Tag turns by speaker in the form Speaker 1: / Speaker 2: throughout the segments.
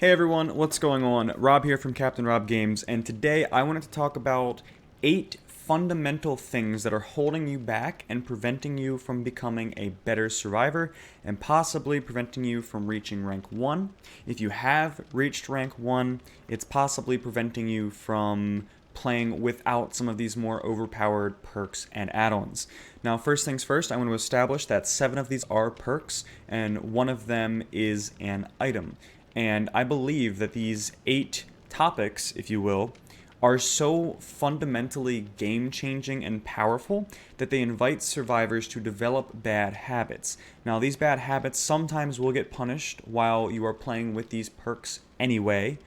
Speaker 1: Hey everyone, what's going on? Rob here from Captain Rob Games, and today I wanted to talk about 8 fundamental things that are holding you back and preventing you from becoming a better survivor, and possibly preventing you from reaching rank 1. If you have reached rank 1, it's possibly preventing you from playing without some of these more overpowered perks and add-ons. Now, first things first, I want to establish that 7 of these are perks, and one of them is an item. And I believe that these 8 topics, if you will, are so fundamentally game-changing and powerful that they invite survivors to develop bad habits. Now, these bad habits sometimes will get punished while you are playing with these perks anyway,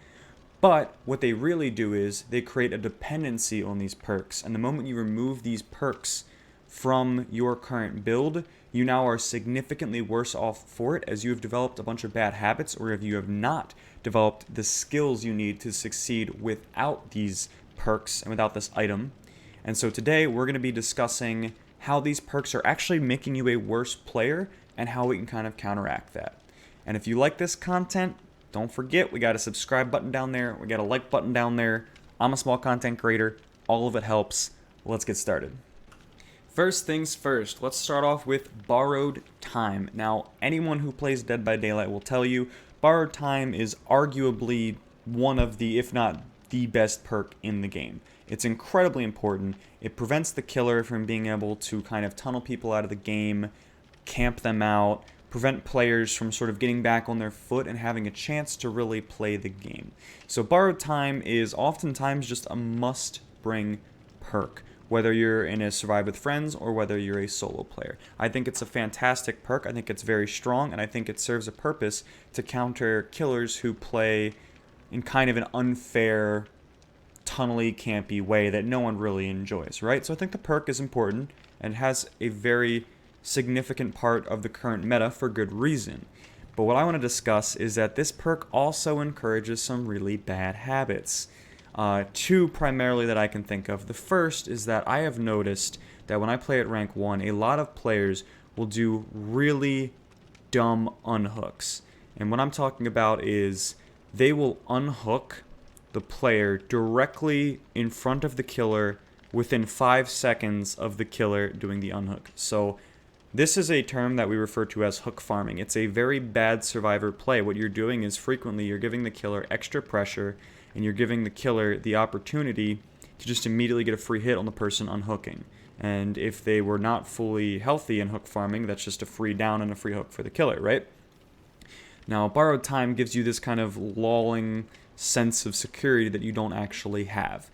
Speaker 1: but what they really do is they create a dependency on these perks, and the moment you remove these perks from your current build, you now are significantly worse off for it, as you have developed a bunch of bad habits, or if you have not developed the skills you need to succeed without these perks and without this item. And so today we're going to be discussing how these perks are actually making you a worse player and how we can kind of counteract that. And if you like this content, don't forget we got a subscribe button down there, we got a like button down there. I'm a small content creator, all of it helps. Let's get started. First things first, let's start off with borrowed time. Now, anyone who plays Dead by Daylight will tell you borrowed time is arguably one of the, if not the best perk in the game. It's incredibly important. It prevents the killer from being able to kind of tunnel people out of the game, camp them out, prevent players from sort of getting back on their foot and having a chance to really play the game. So borrowed time is oftentimes just a must-bring perk, whether you're in a Survive with Friends or whether you're a solo player. I think it's a fantastic perk, I think it's very strong, and I think it serves a purpose to counter killers who play in kind of an unfair, tunnely, campy way that no one really enjoys, right? So I think the perk is important and has a very significant part of the current meta for good reason. But what I want to discuss is that this perk also encourages some really bad habits. 2 primarily that I can think of. The first is that I have noticed that when I play at rank 1, a lot of players will do really dumb unhooks. And what I'm talking about is they will unhook the player directly in front of the killer within 5 seconds of the killer doing the unhook. So this is a term that we refer to as hook farming. It's a very bad survivor play. What you're doing is frequently you're giving the killer extra pressure, and you're giving the killer the opportunity to just immediately get a free hit on the person unhooking. And if they were not fully healthy in hook farming, that's just a free down and a free hook for the killer, right? Now, borrowed time gives you this kind of lulling sense of security that you don't actually have.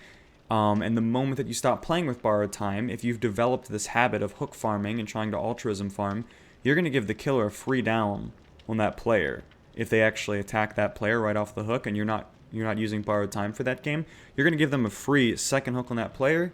Speaker 1: And the moment that you stop playing with borrowed time, if you've developed this habit of hook farming and trying to altruism farm, you're going to give the killer a free down on that player. If they actually attack that player right off the hook and you're not using borrowed time for that game, you're going to give them a free second hook on that player.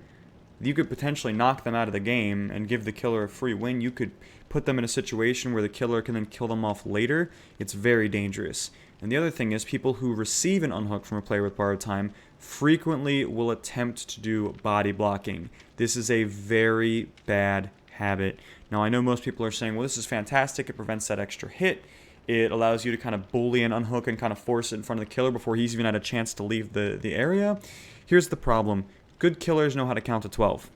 Speaker 1: You could potentially knock them out of the game and give the killer a free win. You could put them in a situation where the killer can then kill them off later. It's very dangerous. And the other thing is, people who receive an unhook from a player with borrowed time frequently will attempt to do body blocking. This is a very bad habit. Now, I know most people are saying, well, this is fantastic. It prevents that extra hit. It allows you to kind of bully and unhook and kind of force it in front of the killer before he's even had a chance to leave the area. Here's the problem. Good killers know how to count to 12.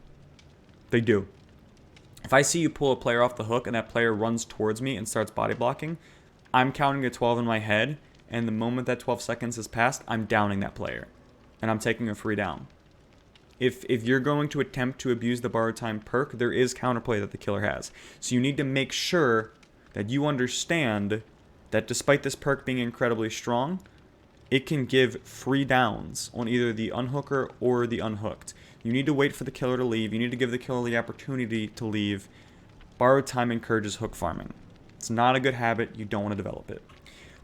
Speaker 1: They do. If I see you pull a player off the hook and that player runs towards me and starts body blocking, I'm counting to 12 in my head, and the moment that 12 seconds has passed, I'm downing that player. And I'm taking a free down. If you're going to attempt to abuse the borrowed time perk, there is counterplay that the killer has. So you need to make sure that you understand that despite this perk being incredibly strong, it can give free downs on either the unhooker or the unhooked. You need to wait for the killer to leave. You need to give the killer the opportunity to leave. Borrowed time encourages hook farming. It's not a good habit. You don't want to develop it.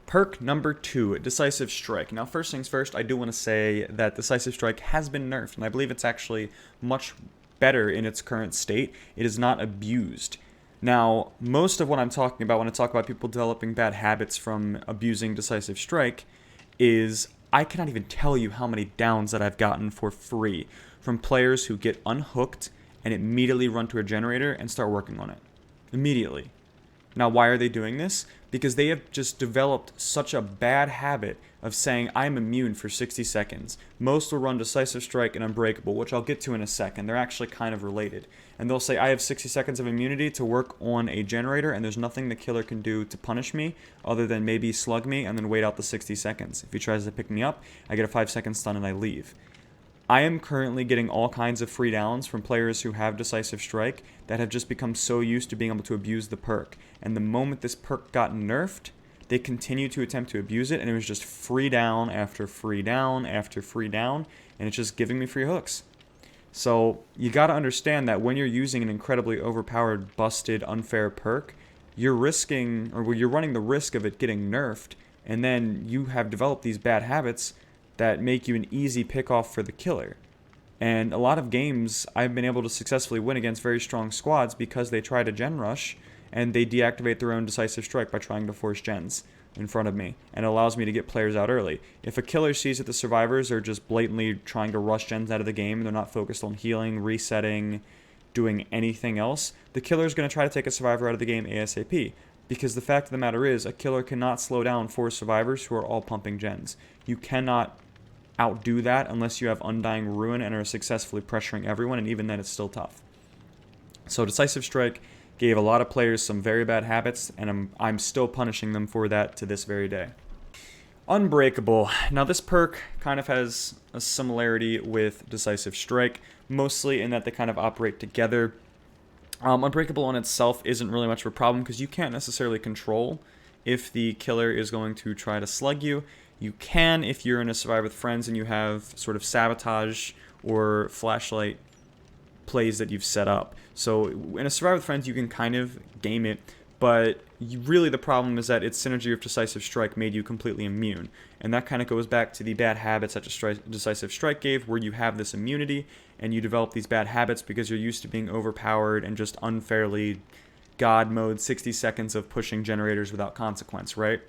Speaker 1: Perk number 2, Decisive Strike. Now, first things first, I do want to say that Decisive Strike has been nerfed, and I believe it's actually much better in its current state. It is not abused. Now, most of what I'm talking about when I talk about people developing bad habits from abusing Decisive Strike is I cannot even tell you how many downs that I've gotten for free from players who get unhooked and immediately run to a generator and start working on it. Immediately. Now, why are they doing this? Because they have just developed such a bad habit of saying, I'm immune for 60 seconds. Most will run Decisive Strike and Unbreakable, which I'll get to in a second. They're actually kind of related. And they'll say, I have 60 seconds of immunity to work on a generator, and there's nothing the killer can do to punish me other than maybe slug me and then wait out the 60 seconds. If he tries to pick me up, I get a 5-second stun and I leave. I am currently getting all kinds of free downs from players who have Decisive Strike that have just become so used to being able to abuse the perk. And the moment this perk got nerfed, they continued to attempt to abuse it, and it was just free down after free down after free down, and it's just giving me free hooks. So you got to understand that when you're using an incredibly overpowered, busted, unfair perk, you're risking, or you're running the risk of it getting nerfed, and then you have developed these bad habits that make you an easy pick-off for the killer. And a lot of games I've been able to successfully win against very strong squads because they try to gen rush and they deactivate their own Decisive Strike by trying to force gens in front of me, and it allows me to get players out early. If a killer sees that the survivors are just blatantly trying to rush gens out of the game and they're not focused on healing, resetting, doing anything else, the killer is going to try to take a survivor out of the game ASAP. Because the fact of the matter is, a killer cannot slow down 4 survivors who are all pumping gens. You cannot outdo that unless you have Undying Ruin and are successfully pressuring everyone, and even then it's still tough. So Decisive Strike gave a lot of players some very bad habits, and I'm still punishing them for that to this very day. Unbreakable. Now this perk kind of has a similarity with Decisive Strike, mostly in that they kind of operate together. Unbreakable on itself isn't really much of a problem because you can't necessarily control if the killer is going to try to slug you. You can if you're in a Survive with Friends and you have sort of sabotage or flashlight plays that you've set up. So in a Survive with Friends, you can kind of game it, but really the problem is that its synergy with Decisive Strike made you completely immune. And that kind of goes back to the bad habits that Decisive Strike gave, where you have this immunity and you develop these bad habits because you're used to being overpowered and just unfairly God mode 60 seconds of pushing generators without consequence, right?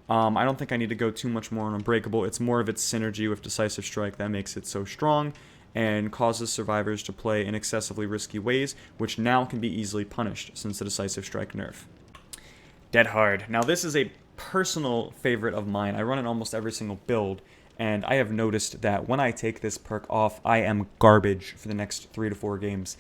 Speaker 1: I don't think I need to go too much more on Unbreakable. It's more of its synergy with Decisive Strike that makes it so strong and causes survivors to play in excessively risky ways, which now can be easily punished since the Decisive Strike nerf. Deadhard. Now this is a personal favorite of mine. I run it almost every single build, and I have noticed that when I take this perk off, I am garbage for the next 3 to 4 games.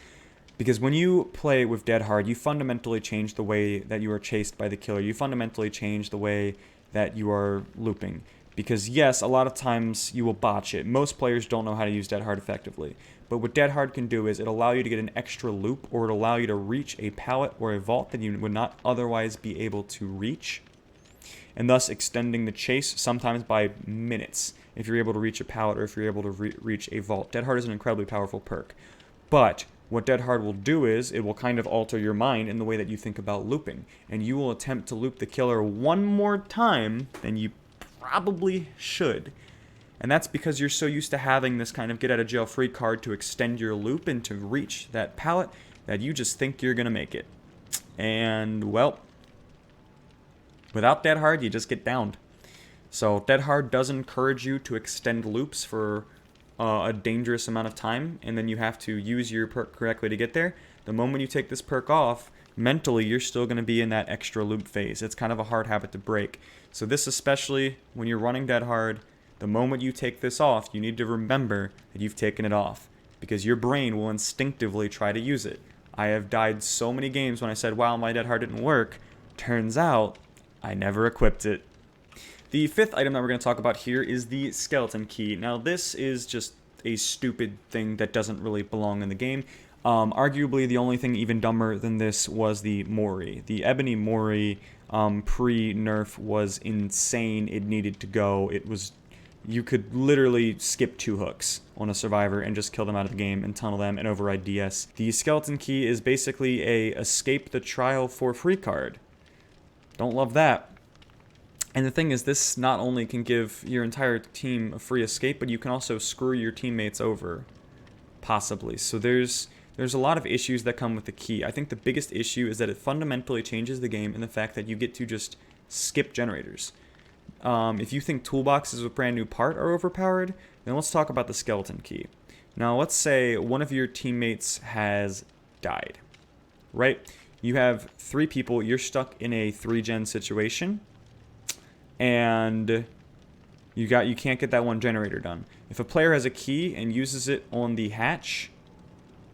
Speaker 1: Because when you play with Deadhard, you fundamentally change the way that you are chased by the killer. You fundamentally change the way that you are looping. Because yes, a lot of times you will botch it. Most players don't know how to use Deadhard effectively. But what Deadhard can do is it'll allow you to get an extra loop, or it'll allow you to reach a pallet or a vault that you would not otherwise be able to reach, and thus extending the chase sometimes by minutes if you're able to reach a pallet or if you're able to reach a vault. Deadhard is an incredibly powerful perk. But what Deadhard will do is it will kind of alter your mind in the way that you think about looping, and you will attempt to loop the killer one more time than you probably should. And that's because you're so used to having this kind of get out of jail free card to extend your loop and to reach that pallet that you just think you're going to make it. And, well, without Deadhard, you just get downed. So Deadhard does encourage you to extend loops for a dangerous amount of time, and then you have to use your perk correctly to get there. The moment you take this perk off, mentally you're still going to be in that extra loop phase. It's kind of a hard habit to break. So this, especially when you're running Deadhard, the moment you take this off, you need to remember that you've taken it off, because your brain will instinctively try to use it. I have died so many games when I said, wow, my Deadhard didn't work. Turns out, I never equipped it. The fifth item that we're going to talk about here is the skeleton key. Now this is just a stupid thing that doesn't really belong in the game. Arguably the only thing even dumber than this was the Mori. The Ebony Mori pre-nerf was insane. It needed to go. You could literally skip 2 hooks on a survivor and just kill them out of the game and tunnel them and override DS. The skeleton key is basically a escape the trial for free card. Don't love that. And the thing is, this not only can give your entire team a free escape, but you can also screw your teammates over, possibly. So there's a lot of issues that come with the key. I think the biggest issue is that it fundamentally changes the game in the fact that you get to just skip generators. If you think toolboxes with brand new part are overpowered, then let's talk about the skeleton key. Now let's say one of your teammates has died, right? you have 3 people, you're stuck in a 3-gen situation, and you can't get that one generator done. If a player has a key and uses it on the hatch,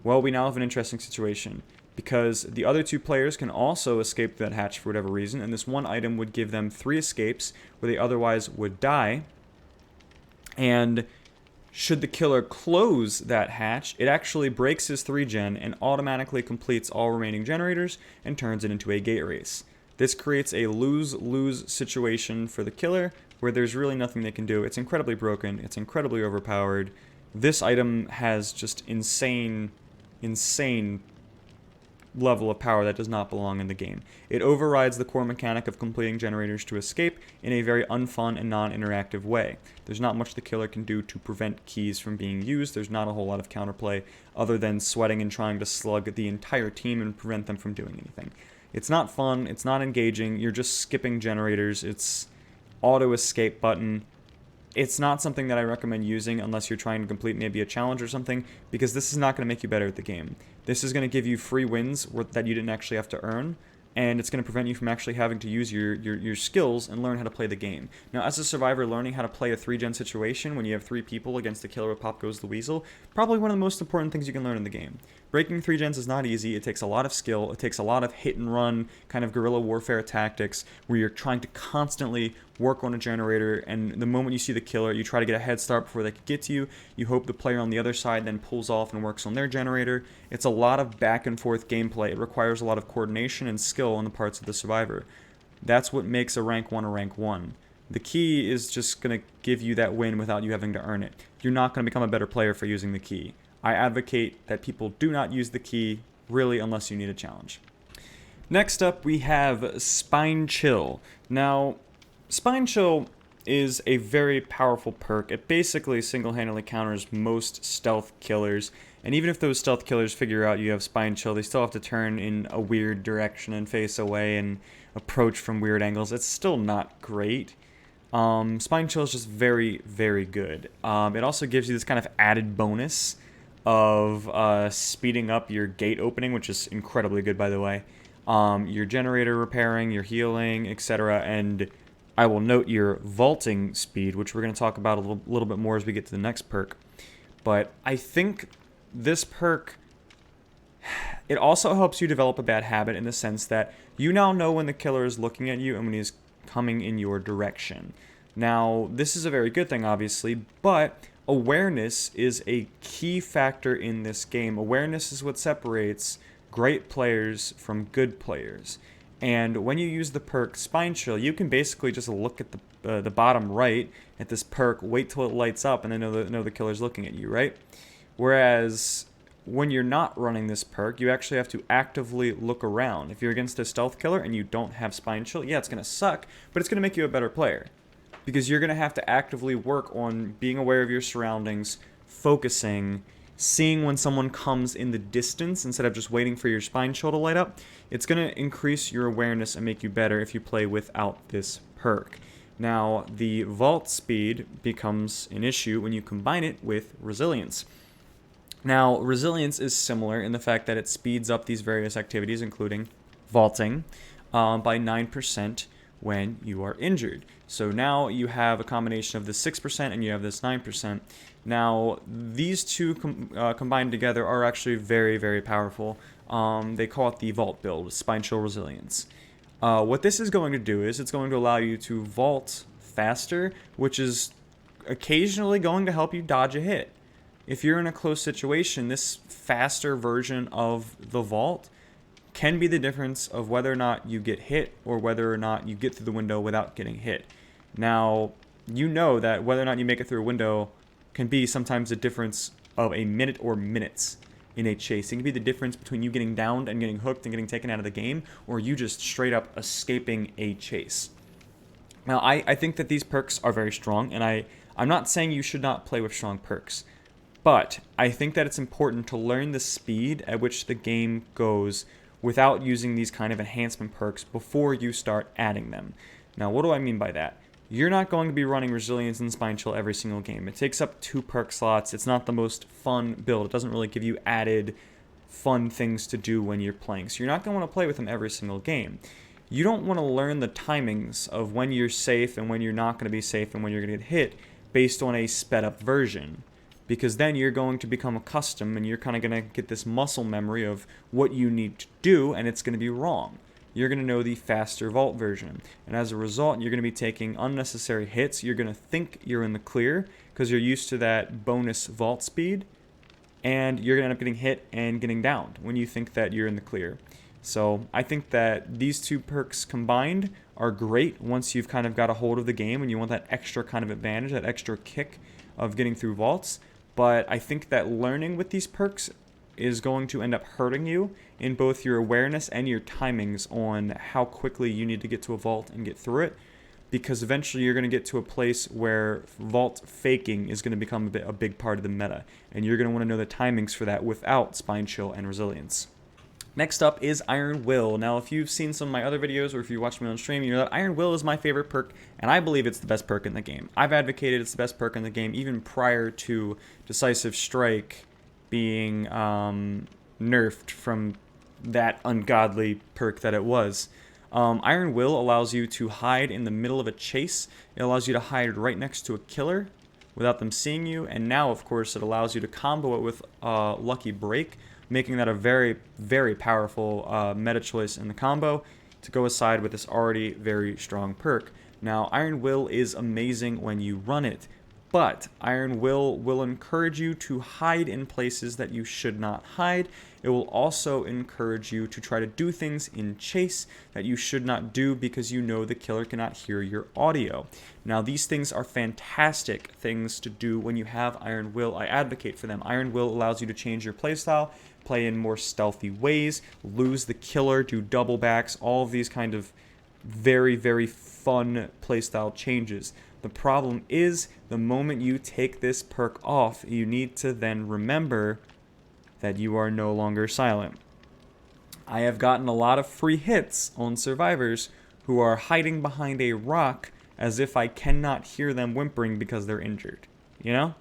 Speaker 1: well, we now have an interesting situation, because the other 2 players can also escape that hatch for whatever reason, and this one item would give them 3 escapes where they otherwise would die. And should the killer close that hatch, it actually breaks his 3-gen and automatically completes all remaining generators and turns it into a gate race. This creates a lose-lose situation for the killer where there's really nothing they can do. It's incredibly broken. It's incredibly overpowered. This item has just insane level of power that does not belong in the game. It overrides the core mechanic of completing generators to escape in a very unfun and non-interactive way. There's not much the killer can do to prevent keys from being used. There's not a whole lot of counterplay other than sweating and trying to slug the entire team and prevent them from doing anything. It's not fun. It's not engaging. You're just skipping generators. It's auto escape button. It's not something that I recommend using unless you're trying to complete maybe a challenge or something, because this is not going to make you better at the game. This is going to give you free wins that you didn't actually have to earn, and it's going to prevent you from actually having to use your skills and learn how to play the game. Now, as a survivor, learning how to play a 3-gen situation when you have 3 people against the killer with Pop Goes the Weasel, probably one of the most important things you can learn in the game. Breaking 3-gens is not easy. It takes a lot of skill. It takes a lot of hit-and-run kind of guerrilla warfare tactics where you're trying to constantly work on a generator, and the moment you see the killer, you try to get a head start before they can get to you. You hope the player on the other side then pulls off and works on their generator. It's a lot of back-and-forth gameplay. It requires a lot of coordination and skill on the parts of the survivor. That's what makes a rank 1 a rank 1. The key is just going to give you that win without you having to earn it. You're not going to become a better player for using the key. I advocate that people do not use the key, really, unless you need a challenge. Next up, we have Spine Chill. Now, Spine Chill is a very powerful perk. It basically single-handedly counters most stealth killers, and even if those stealth killers figure out you have Spine Chill, they still have to turn in a weird direction and face away and approach from weird angles. It's still not great. Spine Chill is just very, very good. It also gives you this kind of added bonus of speeding up your gate opening, which is incredibly good, by the way. Your generator repairing, your healing, etc. And I will note your vaulting speed, which we're going to talk about a little bit more as we get to the next perk. But I think this perk, it also helps you develop a bad habit in the sense that you now know when the killer is looking at you and when he's coming in your direction. Now, this is a very good thing, obviously, but awareness is a key factor in this game. Awareness is what separates great players from good players. And when you use the perk Spine Chill, you can basically just look at the bottom right at this perk, wait till it lights up, and then know the killer's looking at you, right? Whereas when you're not running this perk, you actually have to actively look around. If you're against a stealth killer and you don't have Spine Chill, yeah, it's going to suck, but it's going to make you a better player. Because you're going to have to actively work on being aware of your surroundings, focusing, seeing when someone comes in the distance instead of just waiting for your Spine Chill to light up. It's going to increase your awareness and make you better if you play without this perk. Now, the vault speed becomes an issue when you combine it with resilience. Now, resilience is similar in the fact that it speeds up these various activities, including vaulting, by 9% when you are injured. So now you have a combination of the 6% and you have this 9%. Now, these two combined together are actually very, very powerful. They call it the vault build, Spine Chill Resilience. What this is going to do is it's going to allow you to vault faster, which is occasionally going to help you dodge a hit. If you're in a close situation, this faster version of the vault can be the difference of whether or not you get hit or whether or not you get through the window without getting hit. Now, you know that whether or not you make it through a window can be sometimes a difference of a minute or minutes in a chase. It can be the difference between you getting downed and getting hooked and getting taken out of the game, or you just straight up escaping a chase. Now, I think that these perks are very strong, and I'm not saying you should not play with strong perks, but I think that it's important to learn the speed at which the game goes without using these kind of enhancement perks before you start adding them. Now, what do I mean by that? You're not going to be running Resilience and Spine Chill every single game. It takes up 2 perk slots. It's not the most fun build. It doesn't really give you added fun things to do when you're playing. So you're not going to want to play with them every single game. You don't want to learn the timings of when you're safe and when you're not going to be safe and when you're going to get hit based on a sped up version. Because then you're going to become accustomed and you're kind of going to get this muscle memory of what you need to do, and it's going to be wrong. You're going to know the faster vault version. And as a result, you're going to be taking unnecessary hits. You're going to think you're in the clear because you're used to that bonus vault speed. And you're going to end up getting hit and getting downed when you think that you're in the clear. So I think that these two perks combined are great once you've kind of got a hold of the game and you want that extra kind of advantage, that extra kick of getting through vaults. But I think that learning with these perks is going to end up hurting you in both your awareness and your timings on how quickly you need to get to a vault and get through it, because eventually you're going to get to a place where vault faking is going to become a big part of the meta, and you're going to want to know the timings for that without Spine Chill and Resilience. Next up is Iron Will. Now, if you've seen some of my other videos or if you watch me on stream, you know that Iron Will is my favorite perk, and I believe it's the best perk in the game. I've advocated it's the best perk in the game even prior to Decisive Strike being nerfed from that ungodly perk that it was. Iron Will allows you to hide in the middle of a chase. It allows you to hide right next to a killer without them seeing you, and now, of course, it allows you to combo it with Lucky Break, making that a very, very powerful meta choice in the combo to go aside with this already very strong perk. Now, Iron Will is amazing when you run it, but Iron Will encourage you to hide in places that you should not hide. It will also encourage you to try to do things in chase that you should not do because you know the killer cannot hear your audio. Now, these things are fantastic things to do when you have Iron Will. I advocate for them. Iron Will allows you to change your playstyle, play in more stealthy ways, lose the killer, do double backs, all of these kind of very, very fun playstyle changes. The problem is, the moment you take this perk off, you need to then remember that you are no longer silent. I have gotten a lot of free hits on survivors who are hiding behind a rock as if I cannot hear them whimpering because they're injured, you know?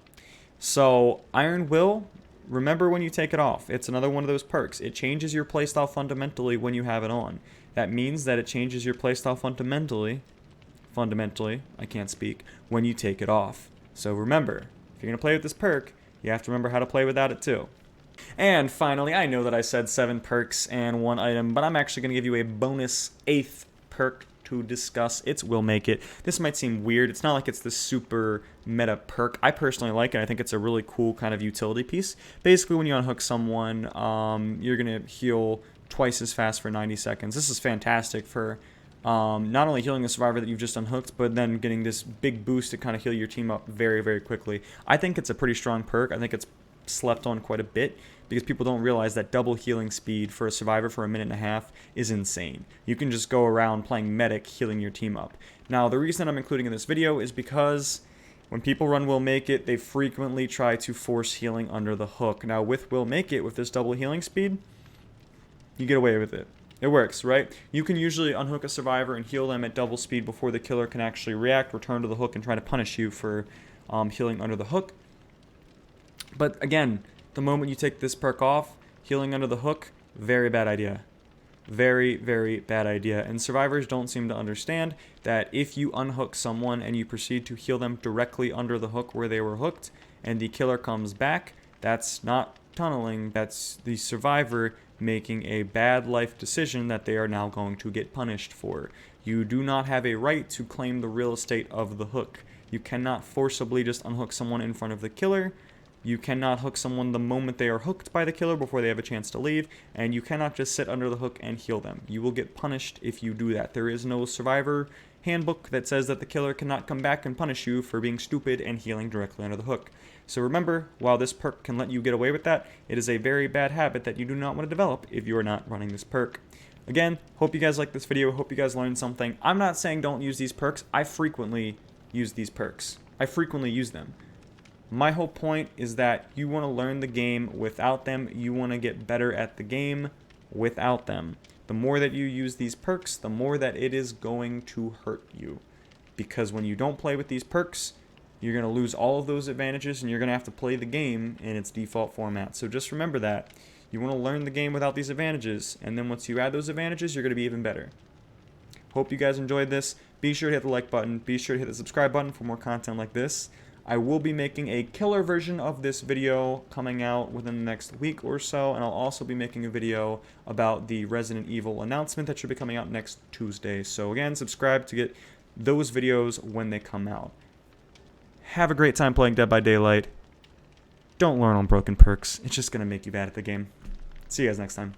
Speaker 1: So, Iron Will, remember when you take it off. It's another one of those perks. It changes your playstyle fundamentally when you have it on. That means that it changes your playstyle fundamentally, I can't speak, when you take it off. So remember, if you're going to play with this perk, you have to remember how to play without it too. And finally, I know that I said 7 perks and 1 item, but I'm actually going to give you a bonus 8th perk to discuss. It's Will Make It. This might seem weird. It's not like it's the super meta perk. I personally like it. I think it's a really cool kind of utility piece. Basically, when you unhook someone, you're going to heal twice as fast for 90 seconds. This is fantastic for not only healing the survivor that you've just unhooked, but then getting this big boost to kind of heal your team up very, very quickly. I think it's a pretty strong perk. I think it's slept on quite a bit because people don't realize that double healing speed for a survivor for a minute and a half is insane. You can just go around playing medic, healing your team up. Now, the reason I'm including in this video is because when people run Will Make It, they frequently try to force healing under the hook. Now, with Will Make It, with this double healing speed, you get away with it. It works, right? You can usually unhook a survivor and heal them at double speed before the killer can actually react, return to the hook, and try to punish you for healing under the hook. But again, the moment you take this perk off, healing under the hook, very bad idea. Very, very bad idea. And survivors don't seem to understand that if you unhook someone and you proceed to heal them directly under the hook where they were hooked, and the killer comes back, that's not tunneling, that's the survivor making a bad life decision that they are now going to get punished for. You do not have a right to claim the real estate of the hook. You cannot forcibly just unhook someone in front of the killer. You cannot hook someone the moment they are hooked by the killer before they have a chance to leave, and you cannot just sit under the hook and heal them. You will get punished if you do that. There is no survivor handbook that says that the killer cannot come back and punish you for being stupid and healing directly under the hook. So remember, while this perk can let you get away with that, it is a very bad habit that you do not want to develop if you are not running this perk. Again, hope you guys like this video, hope you guys learned something. I'm not saying don't use these perks. I frequently use these perks. I frequently use them. My whole point is that you want to learn the game without them. You want to get better at the game without them. The more that you use these perks, the more that it is going to hurt you. Because when you don't play with these perks, you're going to lose all of those advantages and you're going to have to play the game in its default format. So just remember that. You want to learn the game without these advantages, and then once you add those advantages, you're going to be even better. Hope you guys enjoyed this. Be sure to hit the like button. Be sure to hit the subscribe button for more content like this. I will be making a killer version of this video coming out within the next week or so, and I'll also be making a video about the Resident Evil announcement that should be coming out next Tuesday. So again, subscribe to get those videos when they come out. Have a great time playing Dead by Daylight. Don't learn on broken perks. It's just going to make you bad at the game. See you guys next time.